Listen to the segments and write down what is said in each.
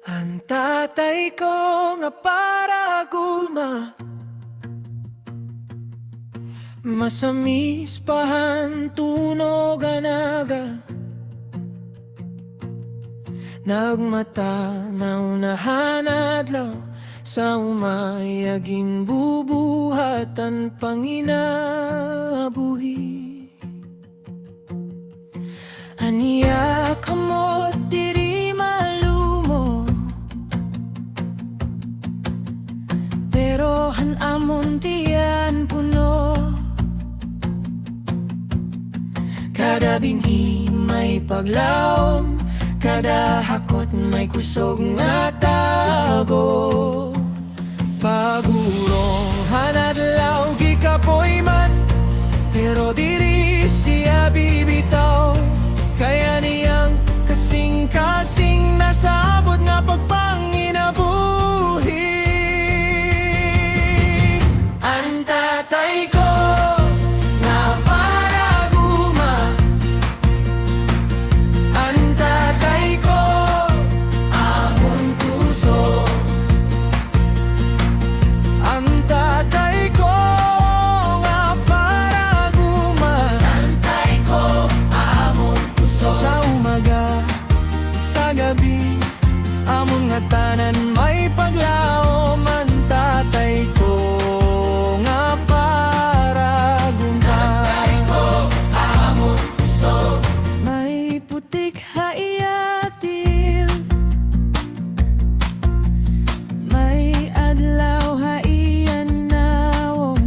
Ang tatay ko nga para guma, masamis pahan tunog anaga. Nagmata na unahan adlaw, sa umayagin bubuhatan panginabuhi. Aniya kamot diri malumo, pero han amon tiyan puno. Kada binhi may paglaom, kada hakot may kusog nga tago. Pagurong hanadlaw gikapoy man, pero diri siya bibitaw. Kaya niyang kasing-kasing nasabot nga pagpanginabuhi. Ang tatay ko nga para guma, ang tatay ko amon puso. Ang tatay ko nga para guma, ang tatay ko amon puso. Sa umaga, sa gabi, amon nga tanan may paglaom. Ang tatay ko nga para guma, ang tatay ko amon puso. May putik haiatil, may adlaw haian nawong,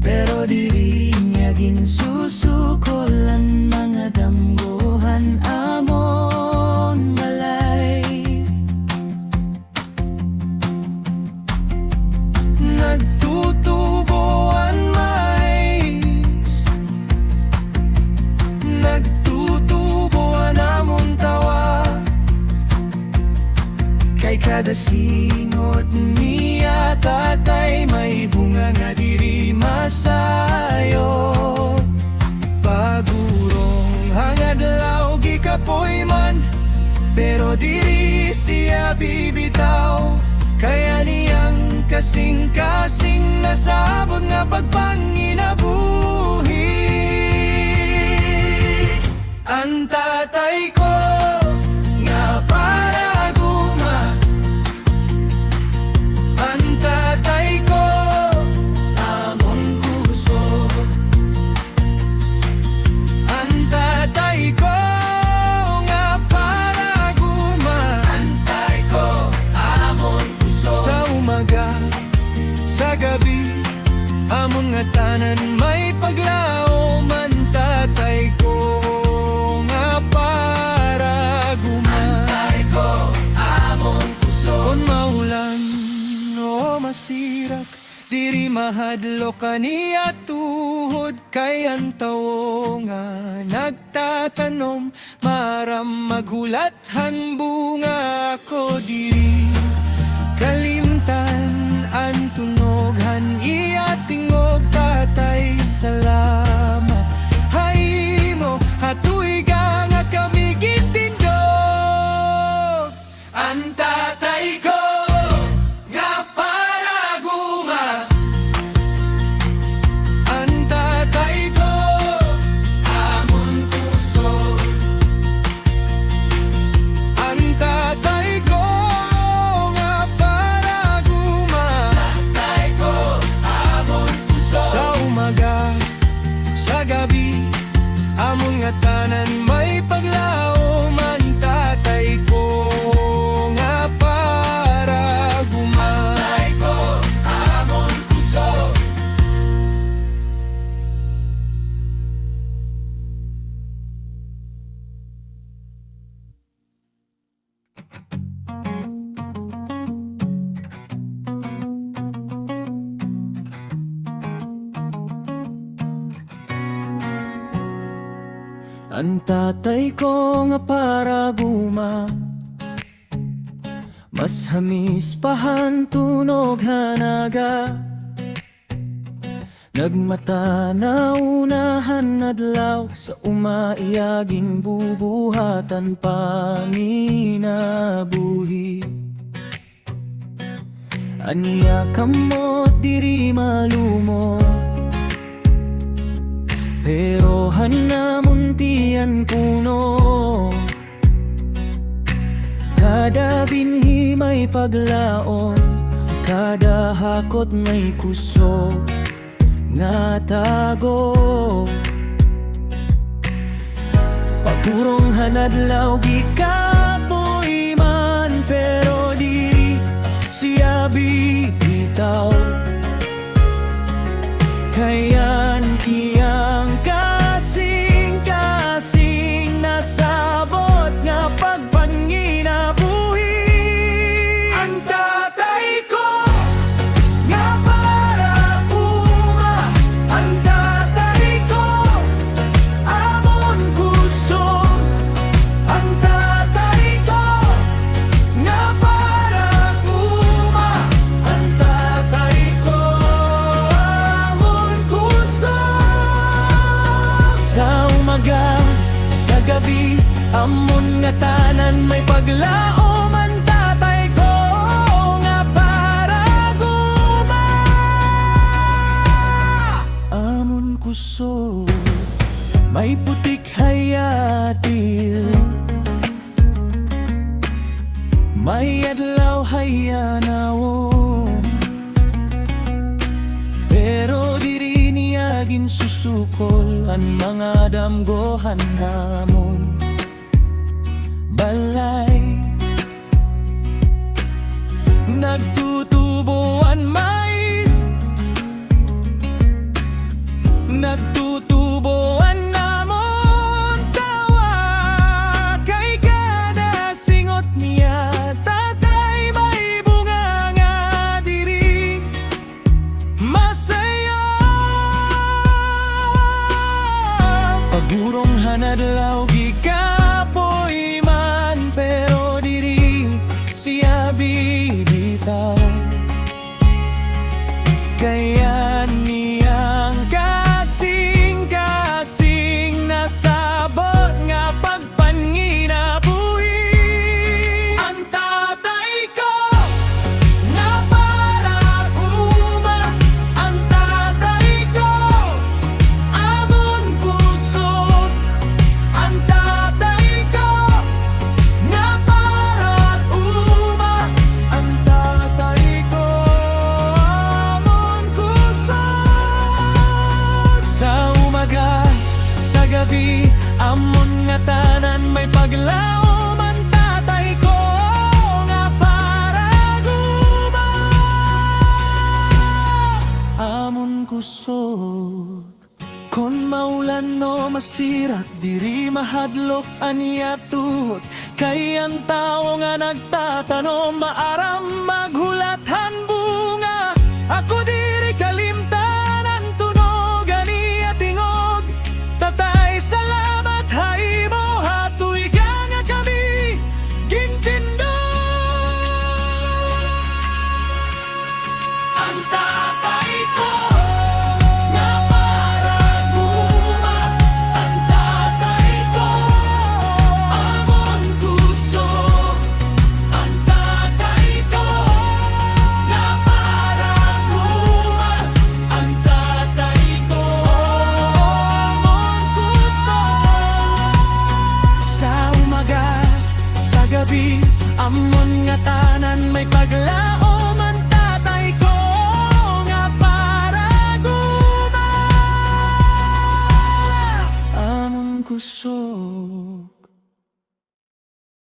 pero diri niya ginsusukolan mga damgohan amon balay. Nagtutubuan mais, nagtutubuan amon tawa. Kay kada singot niya tatay may bunga nga diri masayo. Pagurong hangadlaw gikapoy man, pero diri siya bibitaw. Kaya niyang kasing-kasing nasabot nga pagpanginabuhi. Ang tatay ko nga para guma, ang tatay ko amon puso. Ang tatay ko nga para guma, ang tatay ko amon puso. Sa umaga, sa gabi, amon nga tanan may paglaom. Ang tatay ko nga para guma, ang tatay ko amon puso. Kung maulan o masirak, diri mahadlok kaniya tuhod. Kay ang tawo nga nagtatanom, maram maghulat han bunga ko diri. Kalimtan ang tunog han iya tingog tatay salamat. Haymo hatuiga nga kami gitindog. Ang tatay ko nga para guma, ang tatay ko amon puso. Ang tatay ko nga para guma, ang tatay ko amon puso. Sa umaga, sa gabi, amon nga tanan may paglaom. Ang tatay ko nga para guma, ang tatay ko amon puso. Ang tatay ko nga para guma, mas hamis pahan tunog hanaga. Nagmata na unahan adlaw sa umaiyaging bubuhatan panginabuhi. Aniya kamot diri malumo, pero hanamuntian kuno. Kada binhi may paglaom, kada hakot may kuso nga tago. Pagurong hanadlaw gikapoy man, pero diri siya bitaw. Kayan iyang kasing-kasing nasabot nga pagpanginabuhi. Ang tatay ko nga para uma, ang tatay ko amon kusog, ang tatay ko nga para uma, ang tatay ko amon kusog. Sa umaga, sa gabi, amon nga tanan may paglaom, ang tatay ko nga para guma. Amon kusog, may putik hayatil, may adlaw hayanawon, pero diri niya ginsusukol ang mga damgohan namon. Balay nagtutubuan mais, nagtutubuan namon tawa. Kay kada singot niya tatay may bunga nga diri masaya. Pagurong hanadlaw gikapoy man, pero diri siya bibitaw. Kaya niyang kasing-kasing nasabot nga pagpanginabuhi. Ang tatay ko nga para uma, ang tatay ko amon kusog, ang tatay ko nga para uma, ang tatay ko amon kusog. Sa umaga, sa gabi, amon nga tanan may paglaom, ang tatay ko nga para guma. Amon kusog. Kon maulan no masirat, diri mahadlok aniya tuhot. Kay ang tao nga nagtatanom, maaram maghulatan bunga. Ako diri kalimtan ang tunog aniya tingog. Tatay salamat haimo, hatoy ka nga kami gintindog. Ang tatay ko nga para guma, ang tatay ko amon kusog, ang tatay ko nga para guma, ang tatay ko amon kusog. Sa umaga, sa gabi, amon nga tanan may paglaom, ang tatay ko nga para guma. Amon kusog.